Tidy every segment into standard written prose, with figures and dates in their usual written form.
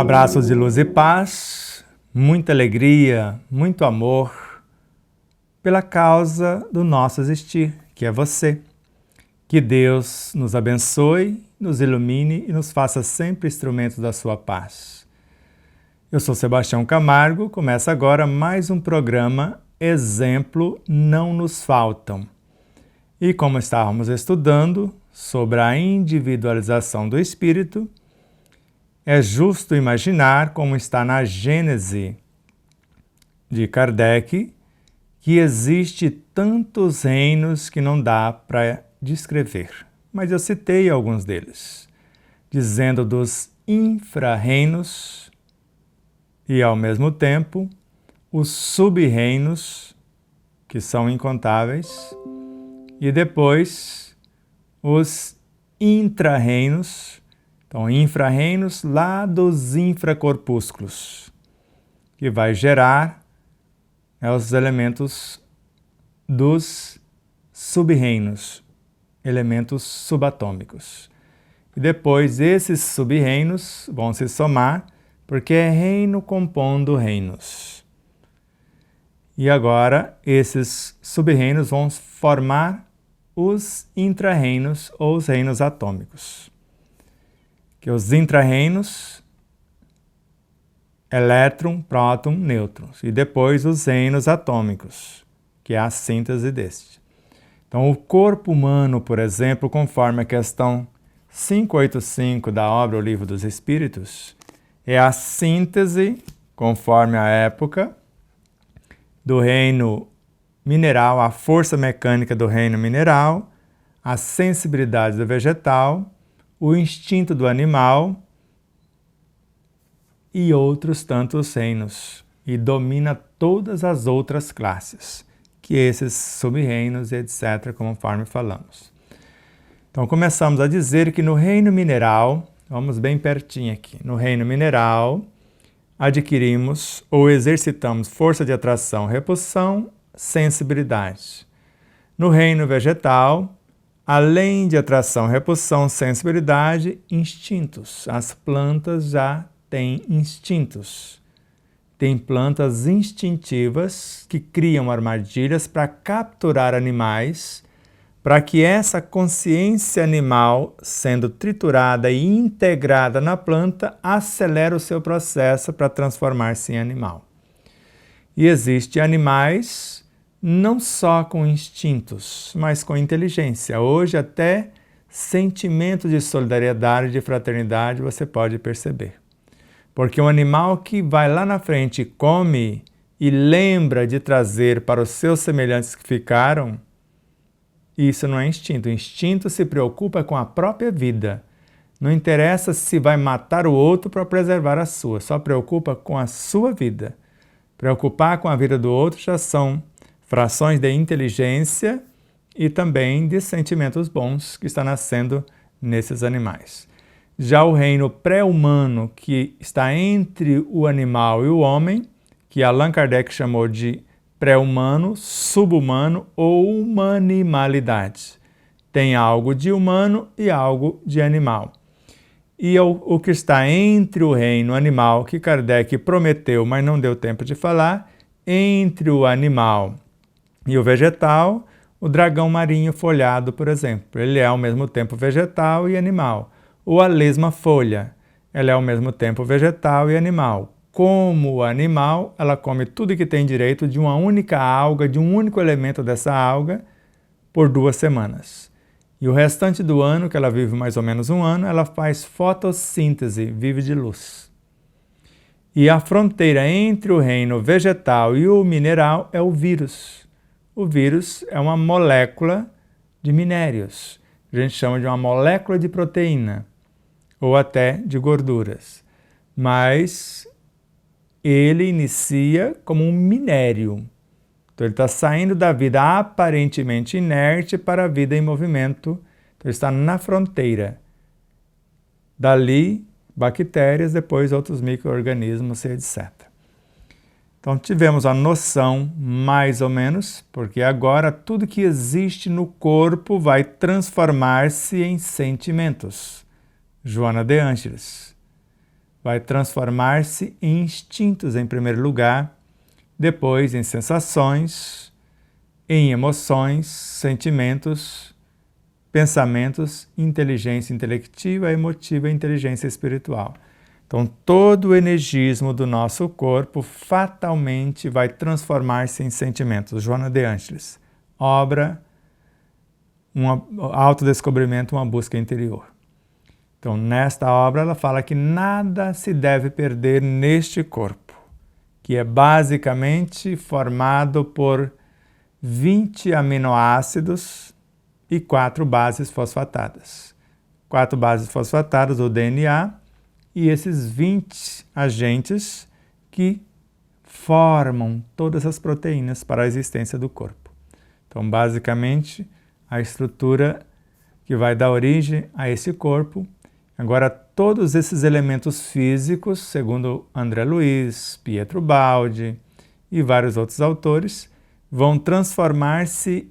Abraços de luz e paz, muita alegria, muito amor pela causa do nosso existir, que é você. Que Deus nos abençoe, nos ilumine e nos faça sempre instrumentos da sua paz. Eu sou Sebastião Camargo, começa agora mais um programa Exemplo Não Nos Faltam. E como estávamos estudando sobre a individualização do espírito, é justo imaginar, como está na Gênese de Kardec, que existe tantos reinos que não dá para descrever. Mas eu citei alguns deles, dizendo dos infra-reinos e, ao mesmo tempo, os sub-reinos, que são incontáveis, e depois os intra-reinos. Então, infra-reinos lá dos infracorpúsculos, que vai gerar os elementos dos sub-reinos, elementos subatômicos. E depois esses sub-reinos vão se somar, porque é reino compondo reinos. E agora esses sub-reinos vão formar os intra-reinos ou os reinos atômicos. Que os intra-reinos, elétron, próton, nêutrons, e depois os reinos atômicos, que é a síntese deste. Então, o corpo humano, por exemplo, conforme a questão 585 da obra O Livro dos Espíritos, é a síntese, conforme a época, do reino mineral, a força mecânica do reino mineral, a sensibilidade do vegetal, o instinto do animal e outros tantos reinos, e domina todas as outras classes, que esses sub-reinos, etc., conforme falamos. Então, começamos a dizer que no reino mineral, vamos bem pertinho aqui, no reino mineral, adquirimos ou exercitamos força de atração, repulsão, sensibilidade. No reino vegetal, além de atração, repulsão, sensibilidade, instintos. As plantas já têm instintos. Tem plantas instintivas que criam armadilhas para capturar animais, para que essa consciência animal, sendo triturada e integrada na planta, acelere o seu processo para transformar-se em animal. E existem animais não só com instintos, mas com inteligência. Hoje até sentimento de solidariedade, de fraternidade você pode perceber. Porque um animal que vai lá na frente e come e lembra de trazer para os seus semelhantes que ficaram, isso não é instinto. O instinto se preocupa com a própria vida. Não interessa se vai matar o outro para preservar a sua, só preocupa com a sua vida. Preocupar com a vida do outro já são frações de inteligência e também de sentimentos bons que está nascendo nesses animais. Já o reino pré-humano, que está entre o animal e o homem, que Allan Kardec chamou de pré-humano, sub-humano ou humanimalidade. Tem algo de humano e algo de animal. E o que está entre o reino animal, que Kardec prometeu, mas não deu tempo de falar, entre o animal e o vegetal, o dragão marinho folhado, por exemplo. Ele é ao mesmo tempo vegetal e animal. Ou a lesma folha, ela é ao mesmo tempo vegetal e animal. Como animal, ela come tudo que tem direito de uma única alga, de um único elemento dessa alga, por 2 semanas. E o restante do ano, que ela vive mais ou menos um ano, ela faz fotossíntese, vive de luz. E a fronteira entre o reino vegetal e o mineral é o vírus. O vírus é uma molécula de minérios. A gente chama de uma molécula de proteína, ou até de gorduras. Mas ele inicia como um minério. Então ele está saindo da vida aparentemente inerte para a vida em movimento. Então ele está na fronteira. Dali, bactérias, depois outros micro-organismos, etc. Então tivemos a noção, mais ou menos, porque agora tudo que existe no corpo vai transformar-se em sentimentos. Joana de Ângeles. vai transformar-se em instintos em primeiro lugar, depois em sensações, em emoções, sentimentos, pensamentos, inteligência intelectiva, emotiva e inteligência espiritual. Então, todo o energismo do nosso corpo fatalmente vai transformar-se em sentimentos. Joana de Ângeles, obra, um autodescobrimento, uma busca interior. Então, nesta obra, ela fala que nada se deve perder neste corpo, que é basicamente formado por 20 aminoácidos e 4 bases fosfatadas. 4 bases fosfatadas, o DNA, e esses 20 agentes que formam todas as proteínas para a existência do corpo. Então, basicamente, a estrutura que vai dar origem a esse corpo. Agora, todos esses elementos físicos, segundo André Luiz, Pietro Baldi e vários outros autores, vão transformar-se,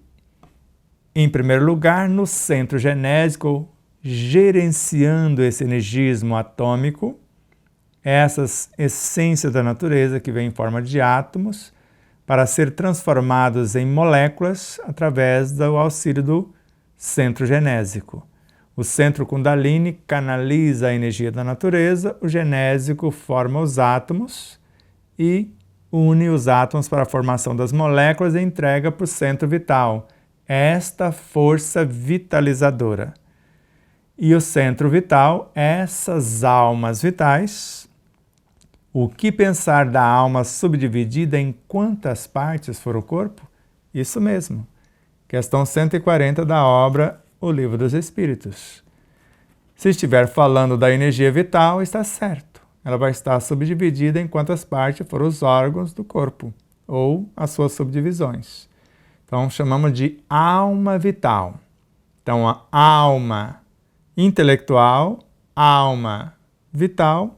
em primeiro lugar, no centro genésico, gerenciando esse energismo atômico, essas essências da natureza que vêm em forma de átomos, para ser transformados em moléculas através do auxílio do centro genésico. O centro Kundalini canaliza a energia da natureza, o genésico forma os átomos e une os átomos para a formação das moléculas e entrega para o centro vital, esta força vitalizadora. E o centro vital, essas almas vitais. O que pensar da alma subdividida em quantas partes for o corpo? Isso mesmo. Questão 140 da obra O Livro dos Espíritos. Se estiver falando da energia vital, está certo. Ela vai estar subdividida em quantas partes foram os órgãos do corpo, ou as suas subdivisões. Então, chamamos de alma vital. Então, a alma intelectual, alma vital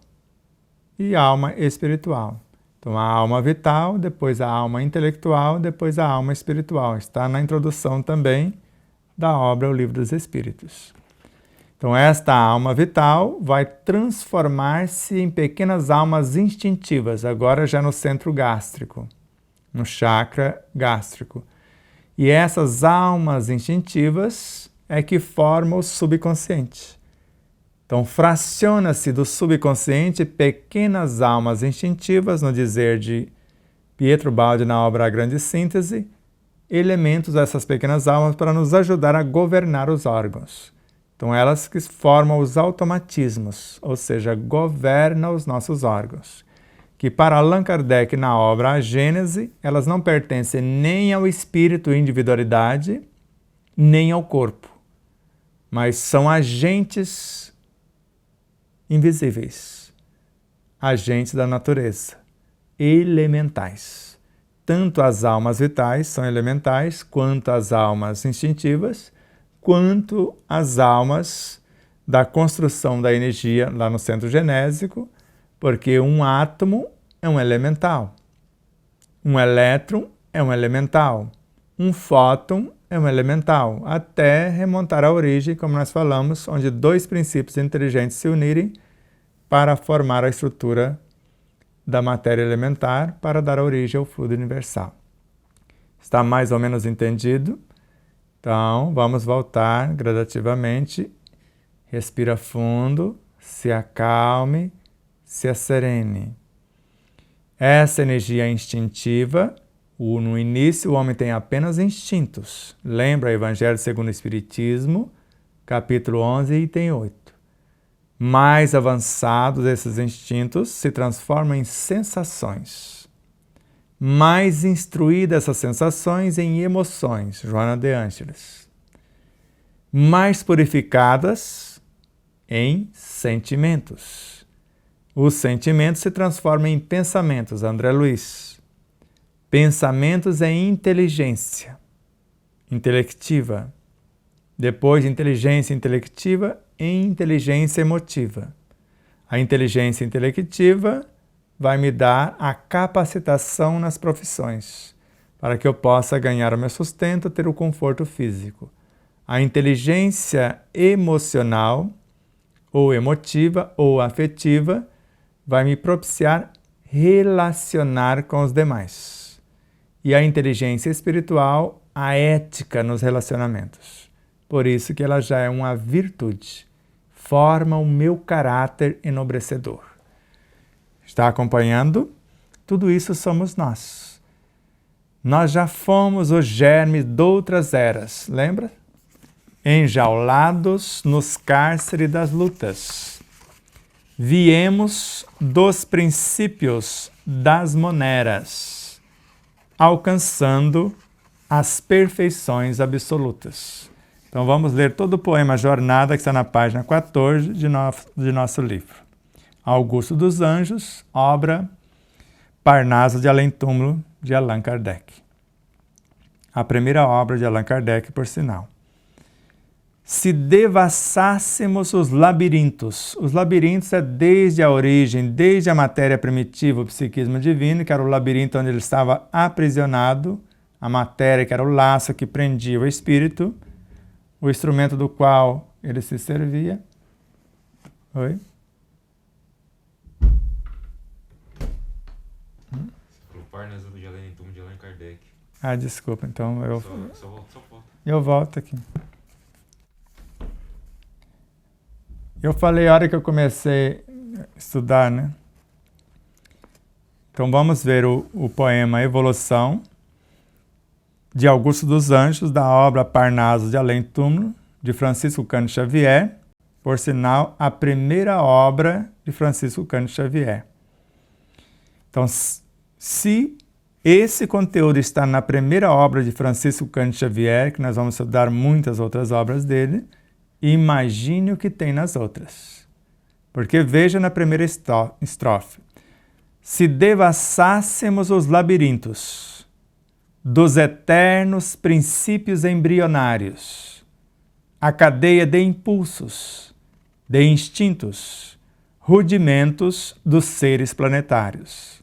e alma espiritual. Então, a alma vital, depois a alma intelectual, depois a alma espiritual. Está na introdução também da obra O Livro dos Espíritos. Então, esta alma vital vai transformar-se em pequenas almas instintivas, agora já no centro gástrico, no chakra gástrico. E essas almas instintivas é que formam o subconsciente. Então, fraciona-se do subconsciente pequenas almas instintivas, no dizer de Pietro Baldi na obra A Grande Síntese, elementos dessas pequenas almas para nos ajudar a governar os órgãos. Então, elas que formam os automatismos, ou seja, governam os nossos órgãos. Que para Allan Kardec, na obra A Gênese, elas não pertencem nem ao espírito e individualidade, nem ao corpo, mas são agentes invisíveis, agentes da natureza, elementais. Tanto as almas vitais são elementais, quanto as almas instintivas, quanto as almas da construção da energia lá no centro genésico, porque um átomo é um elemental, um elétron é um elemental, um fóton é um elemental, até remontar à origem, como nós falamos, onde 2 princípios inteligentes se unirem para formar a estrutura da matéria elementar para dar origem ao fluido universal. Está mais ou menos entendido? Então, vamos voltar gradativamente. Respira fundo, se acalme, se asserene. Essa energia instintiva, no início o homem tem apenas instintos. Lembra o Evangelho segundo o Espiritismo, capítulo 11, item 8. Mais avançados, esses instintos se transformam em sensações. Mais instruídas essas sensações em emoções, Joana de Ângeles. Mais purificadas em sentimentos. Os sentimentos se transformam em pensamentos, André Luiz. Pensamentos em inteligência intelectiva. Depois, inteligência intelectiva em inteligência emotiva. A inteligência intelectiva vai me dar a capacitação nas profissões, para que eu possa ganhar o meu sustento, ter o conforto físico. A inteligência emocional, ou emotiva, ou afetiva, vai me propiciar relacionar com os demais. E a inteligência espiritual, a ética nos relacionamentos. Por isso que ela já é uma virtude. Forma o meu caráter enobrecedor. Está acompanhando? Tudo isso somos nós. Nós já fomos os germes de outras eras, lembra? Enjaulados nos cárceres das lutas. Viemos dos princípios das moneras, alcançando as perfeições absolutas. Então vamos ler todo o poema Jornada, que está na página 14 de nosso livro. Augusto dos Anjos, obra Parnaso de Além-Túmulo, de Allan Kardec. A primeira obra de Allan Kardec, por sinal. Se devassássemos os labirintos é desde a origem, desde a matéria primitiva, o psiquismo divino, que era o labirinto onde ele estava aprisionado, a matéria que era o laço que prendia o espírito, o instrumento do qual ele se servia. Oi? O Parnaso de Além-Túmulo de Allan Kardec. Ah, desculpa, então eu volta. Eu volto aqui. Eu falei a hora que eu comecei a estudar, né? Então vamos ver o poema Evolução, de Augusto dos Anjos, da obra Parnaso de Além-Túmulo, de Francisco Cândido Xavier, por sinal, a primeira obra de Francisco Cândido Xavier. Então, se esse conteúdo está na primeira obra de Francisco Cândido Xavier, que nós vamos estudar muitas outras obras dele, imagine o que tem nas outras. Porque veja na primeira estrofe. Se devassássemos os labirintos dos eternos princípios embrionários, a cadeia de impulsos, de instintos, rudimentos dos seres planetários.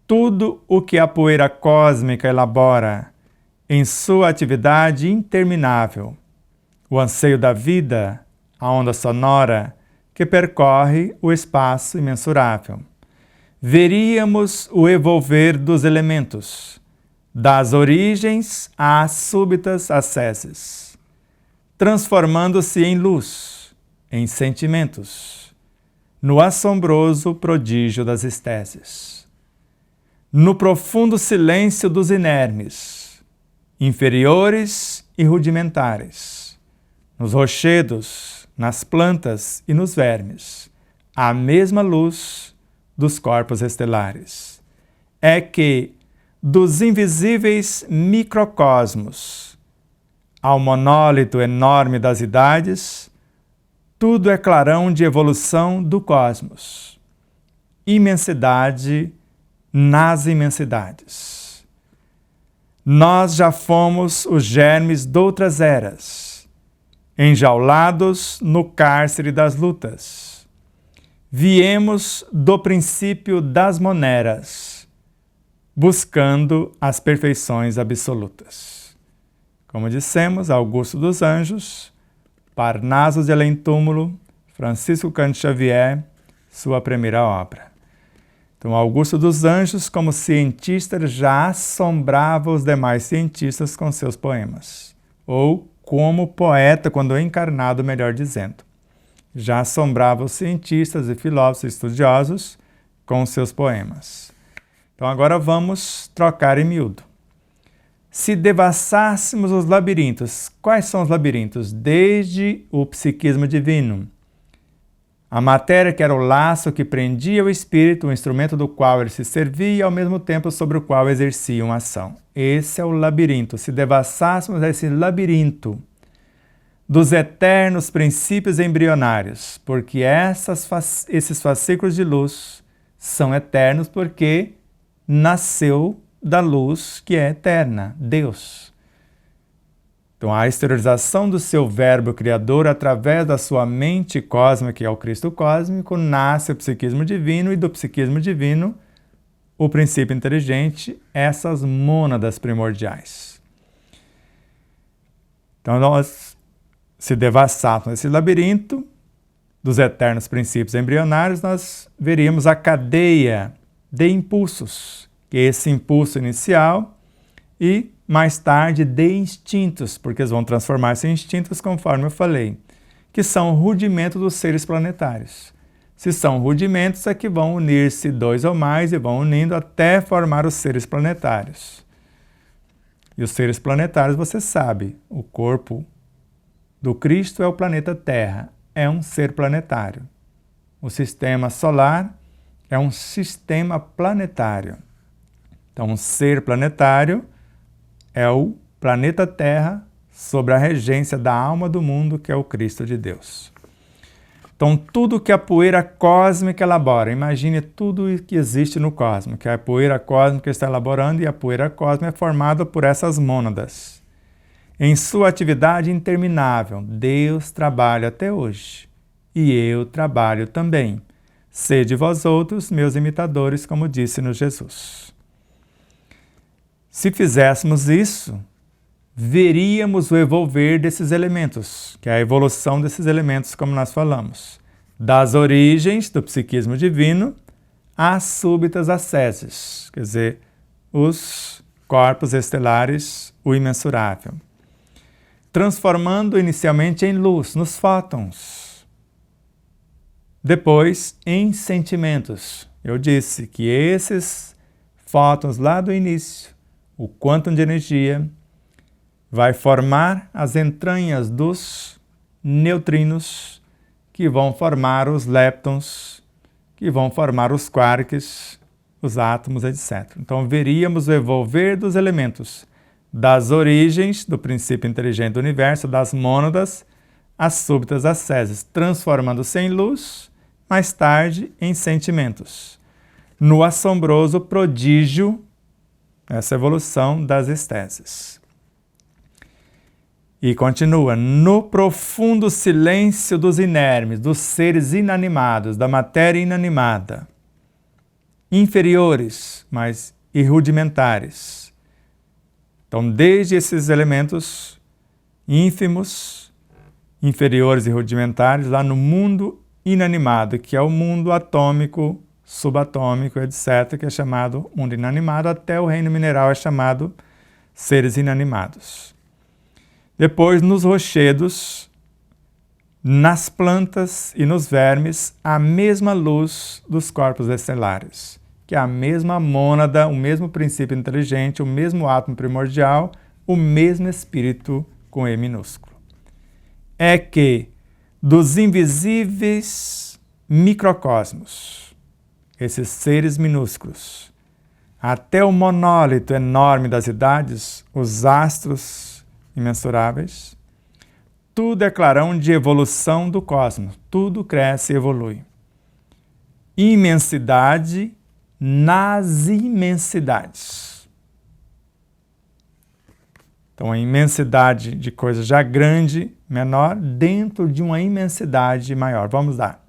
Tudo o que a poeira cósmica elabora em sua atividade interminável, o anseio da vida, a onda sonora que percorre o espaço imensurável. Veríamos o evolver dos elementos, das origens às súbitas asceses, transformando-se em luz, em sentimentos, no assombroso prodígio das estésias. No profundo silêncio dos inermes, inferiores e rudimentares, nos rochedos, nas plantas e nos vermes, a mesma luz dos corpos estelares. É que, dos invisíveis microcosmos ao monólito enorme das idades, tudo é clarão de evolução do cosmos. Imensidade nas imensidades. Nós já fomos os germes de outras eras, enjaulados no cárcere das lutas. Viemos do princípio das moneras, buscando as perfeições absolutas. Como dissemos, Augusto dos Anjos, Parnaso de Além-Túmulo, Francisco Cândido Xavier, sua primeira obra. Então, Augusto dos Anjos, como cientista, já assombrava os demais cientistas com seus poemas. Ou como poeta, quando encarnado, melhor dizendo. Já assombrava os cientistas e filósofos estudiosos com seus poemas. Então agora vamos trocar em miúdo. Se devassássemos os labirintos, quais são os labirintos? Desde o psiquismo divino. A matéria que era o laço que prendia o espírito, o instrumento do qual ele se servia e ao mesmo tempo sobre o qual exercia uma ação. Esse é o labirinto. Se devassássemos esse labirinto dos eternos princípios embrionários, porque esses fascículos de luz são eternos porque nasceu da luz que é eterna, Deus. Então, a exteriorização do seu verbo criador através da sua mente cósmica, que é o Cristo cósmico, nasce o psiquismo divino e do psiquismo divino o princípio inteligente, essas mônadas primordiais. Então, nós se devassássemos esse labirinto, dos eternos princípios embrionários, nós veríamos a cadeia de impulsos, que é esse impulso inicial, e mais tarde de instintos, porque eles vão transformar-se em instintos, conforme eu falei, que são o rudimento dos seres planetários. Se são rudimentos, é que vão unir-se dois ou mais e vão unindo até formar os seres planetários. E os seres planetários, você sabe, o corpo do Cristo é o planeta Terra, é um ser planetário. O sistema solar é um sistema planetário. Então, um ser planetário é o planeta Terra sob a regência da alma do mundo, que é o Cristo de Deus. Então, tudo que a poeira cósmica elabora, imagine tudo que existe no cosmos, que a poeira cósmica está elaborando, e a poeira cósmica é formada por essas mônadas. Em sua atividade interminável, Deus trabalha até hoje, e eu trabalho também. Sede vós outros, meus imitadores, como disse-nos Jesus. Se fizéssemos isso, veríamos o evolver desses elementos, que é a evolução desses elementos, como nós falamos, das origens do psiquismo divino às súbitas asceses, quer dizer, os corpos estelares, o imensurável, transformando inicialmente em luz, nos fótons, depois em sentimentos. Eu disse que esses fótons lá do início, o quantum de energia, vai formar as entranhas dos neutrinos, que vão formar os leptons, que vão formar os quarks, os átomos, etc. Então, veríamos o evolver dos elementos, das origens do princípio inteligente do universo, das mônadas, às súbitas asceses, transformando-se em luz, mais tarde em sentimentos. No assombroso prodígio, essa evolução das esteses. E continua, no profundo silêncio dos inermes, dos seres inanimados, da matéria inanimada, inferiores, mas irrudimentares. Então, desde esses elementos ínfimos, inferiores e rudimentares, lá no mundo inanimado, que é o mundo atômico, subatômico, etc., que é chamado mundo inanimado, até o reino mineral é chamado seres inanimados. Depois, nos rochedos, nas plantas e nos vermes, a mesma luz dos corpos estelares, que é a mesma mônada, o mesmo princípio inteligente, o mesmo átomo primordial, o mesmo espírito com E minúsculo. É que dos invisíveis microcosmos, esses seres minúsculos, até o monólito enorme das idades, os astros imensuráveis, tudo é clarão de evolução do cosmos, tudo cresce e evolui. Imensidade nas imensidades. Então, a imensidade de coisa já grande, menor, dentro de uma imensidade maior. Vamos lá.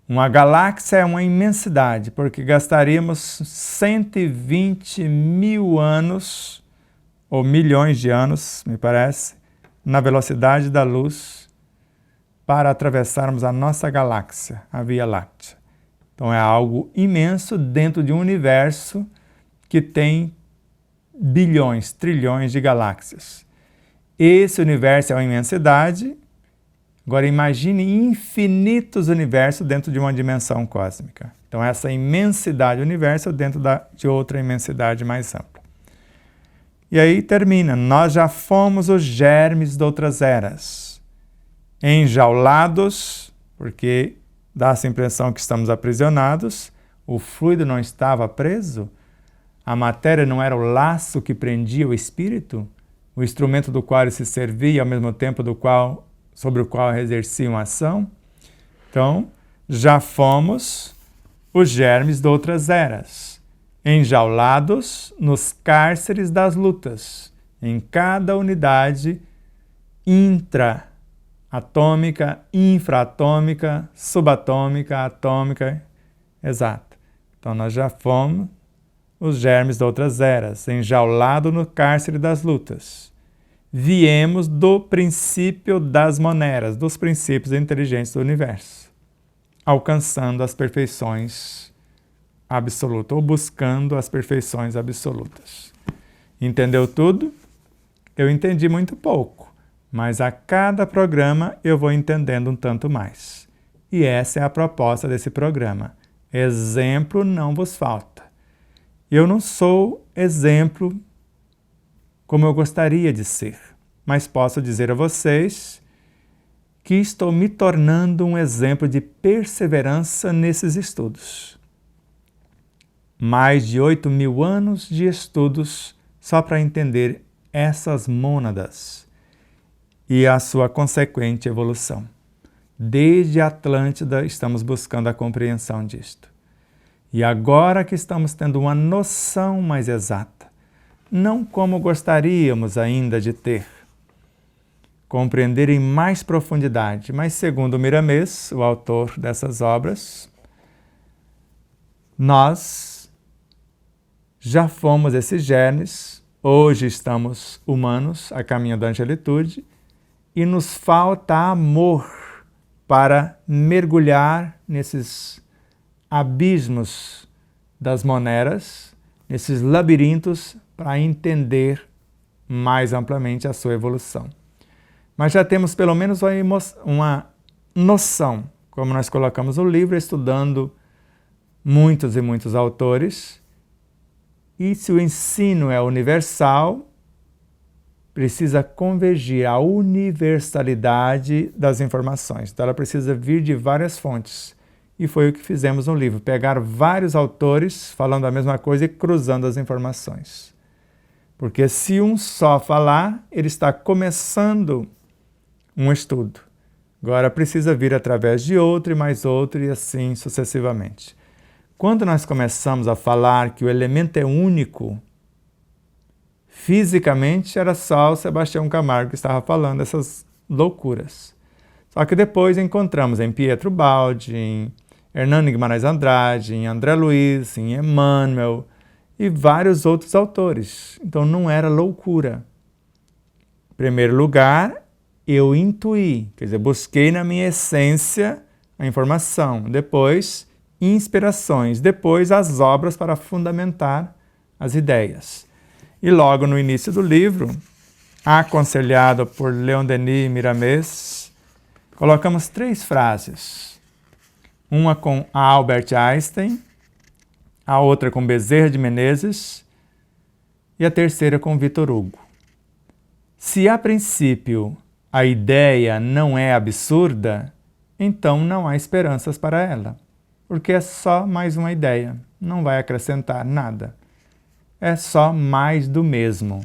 Uma galáxia é uma imensidade, porque gastaríamos 120 mil anos, ou milhões de anos, me parece, na velocidade da luz, para atravessarmos a nossa galáxia, a Via Láctea. Então é algo imenso dentro de um universo que tem bilhões, trilhões de galáxias. Esse universo é uma imensidade. Agora imagine infinitos universos dentro de uma dimensão cósmica. Então essa imensidade do universo dentro de outra imensidade mais ampla. E aí termina, nós já fomos os germes de outras eras, enjaulados, porque dá-se a impressão que estamos aprisionados, o fluido não estava preso, a matéria não era o laço que prendia o espírito, o instrumento do qual ele se servia, ao mesmo tempo sobre o qual exercia uma ação. Então, já fomos os germes de outras eras, enjaulados nos cárceres das lutas, em cada unidade intra-atômica, infraatômica, subatômica, atômica, exato. Então nós já fomos os germes de outras eras, enjaulados no cárcere das lutas. viemos do princípio das moneras, dos princípios inteligentes do universo, alcançando as perfeições absolutas, ou buscando as perfeições absolutas. Entendeu tudo? Eu entendi muito pouco, mas a cada programa eu vou entendendo um tanto mais. E essa é a proposta desse programa. Exemplo não vos falta. Eu não sou exemplo como eu gostaria de ser, mas posso dizer a vocês que estou me tornando um exemplo de perseverança nesses estudos. Mais de 8.000 anos de estudos só para entender essas mônadas e a sua consequente evolução. Desde a Atlântida estamos buscando a compreensão disto. E agora que estamos tendo uma noção mais exata, não como gostaríamos ainda de ter, compreender em mais profundidade, mas segundo Miramês, o autor dessas obras, nós já fomos esses germes, hoje estamos humanos a caminho da angelitude e nos falta amor para mergulhar nesses abismos das moneras, nesses labirintos, para entender mais amplamente a sua evolução. Mas já temos pelo menos uma noção, como nós colocamos no livro, estudando muitos e muitos autores, e se o ensino é universal, precisa convergir a universalidade das informações. Então ela precisa vir de várias fontes. E foi o que fizemos no livro, pegar vários autores falando a mesma coisa e cruzando as informações. Porque se um só falar, ele está começando um estudo. Agora precisa vir através de outro e mais outro e assim sucessivamente. Quando nós começamos a falar que o elemento é único, fisicamente era só o Sebastião Camargo que estava falando essas loucuras. Só que depois encontramos em Pietro Baldi, em Hernando Guimarães Andrade, em André Luiz, em Emmanuel e vários outros autores. Então não era loucura. Em primeiro lugar, eu intuí, quer dizer, busquei na minha essência a informação. Depois, inspirações. Depois, as obras para fundamentar as ideias. E logo no início do livro, aconselhado por Leon Denis Miramês, colocamos 3 frases. Uma com Albert Einstein, a outra com Bezerra de Menezes e a terceira com Victor Hugo. Se a princípio a ideia não é absurda, então não há esperanças para ela, porque é só mais uma ideia, não vai acrescentar nada. É só mais do mesmo.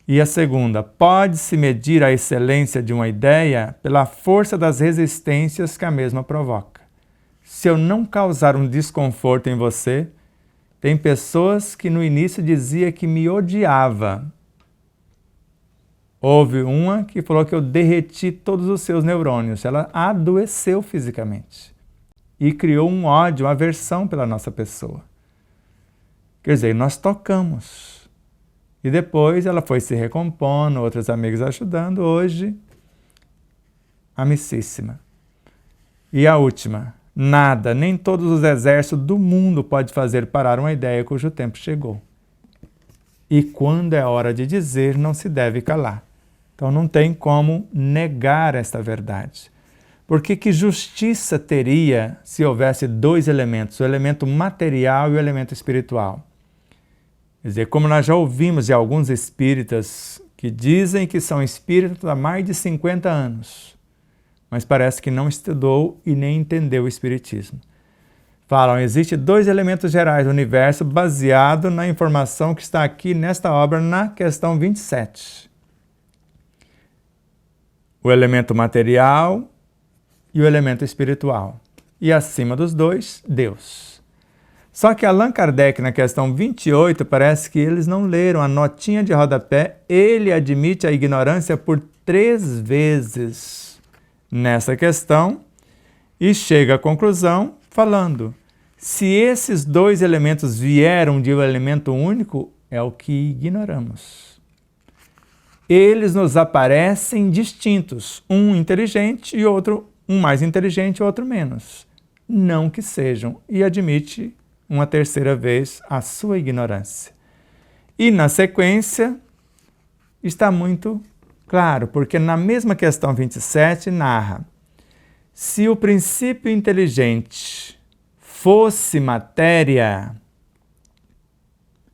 E a segunda, pode-se medir a excelência de uma ideia pela força das resistências que a mesma provoca. Se eu não causar um desconforto em você, tem pessoas que no início dizia que me odiava. Houve uma que falou que eu derreti todos os seus neurônios. Ela adoeceu fisicamente e criou um ódio, uma aversão pela nossa pessoa. Quer dizer, nós tocamos. E depois ela foi se recompondo, outros amigos ajudando. Hoje, amicíssima. E a última, nada, nem todos os exércitos do mundo pode fazer parar uma ideia cujo tempo chegou. E quando é hora de dizer, não se deve calar. Então não tem como negar esta verdade. Porque que justiça teria se houvesse 2 elementos, o elemento material e o elemento espiritual? Quer dizer, como nós já ouvimos de alguns espíritas que dizem que são espíritas há mais de 50 anos, mas parece que não estudou e nem entendeu o espiritismo. Falam, existem 2 elementos gerais do universo baseado na informação que está aqui nesta obra, na questão 27. O elemento material e o elemento espiritual. E acima dos 2, Deus. Só que Allan Kardec, na questão 28, parece que eles não leram a notinha de rodapé. Ele admite a ignorância por 3 vezes nessa questão e chega à conclusão falando: se esses 2 elementos vieram de um elemento único, é o que ignoramos. eles nos aparecem distintos, um inteligente e outro, um mais inteligente e outro menos. Não que sejam, e admite uma terceira vez a sua ignorância. E na sequência está muito claro, porque na mesma questão 27 narra: se o princípio inteligente fosse matéria,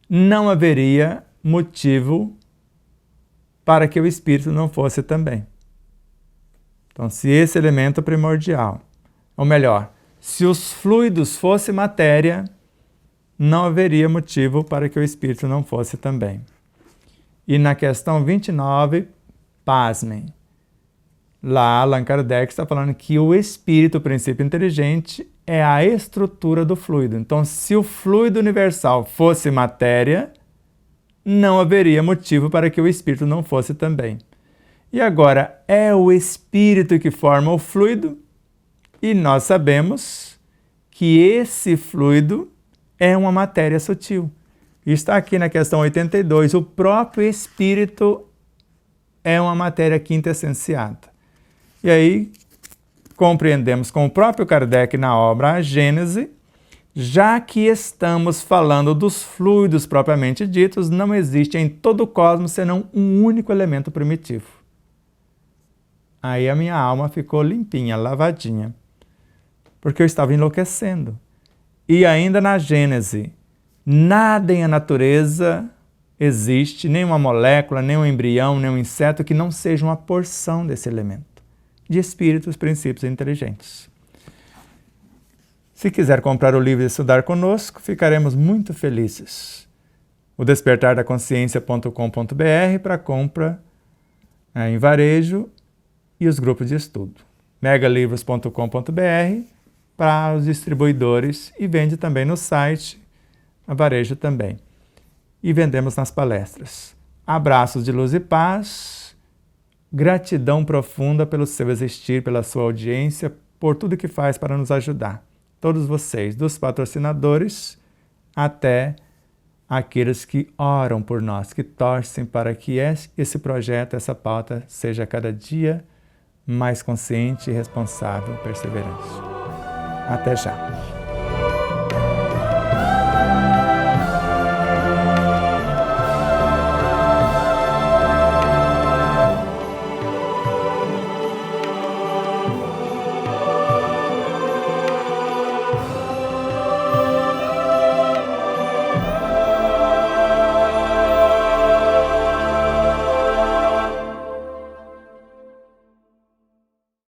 não haveria motivo para que o espírito não fosse também. Então, se esse elemento primordial, ou melhor, se os fluidos fossem matéria, não haveria motivo para que o espírito não fosse também. E na questão 29, pasmem, lá Allan Kardec está falando que o espírito, o princípio inteligente, é a estrutura do fluido. Então, se o fluido universal fosse matéria, não haveria motivo para que o espírito não fosse também. E agora, é o espírito que forma o fluido, e nós sabemos que esse fluido é uma matéria sutil. Está aqui na questão 82, o próprio espírito é uma matéria quintessenciada. E aí, compreendemos com o próprio Kardec na obra A Gênese, já que estamos falando dos fluidos propriamente ditos, não existe em todo o cosmos senão um único elemento primitivo. Aí a minha alma ficou limpinha, lavadinha, porque eu estava enlouquecendo. E ainda na Gênese, nada em a natureza existe, nem uma molécula, nem um embrião, nem um inseto que não seja uma porção desse elemento, de espíritos, princípios inteligentes. Se quiser comprar o livro e estudar conosco, ficaremos muito felizes. O despertardaconsciência.com.br para compra em varejo e os grupos de estudo. megalivros.com.br para os distribuidores e vende também no site, a varejo também. E vendemos nas palestras. Abraços de luz e paz, gratidão profunda pelo seu existir, pela sua audiência, por tudo que faz para nos ajudar. Todos vocês, dos patrocinadores até aqueles que oram por nós, que torcem para que esse projeto, essa pauta, seja cada dia mais consciente, responsável, perseverante. Até já!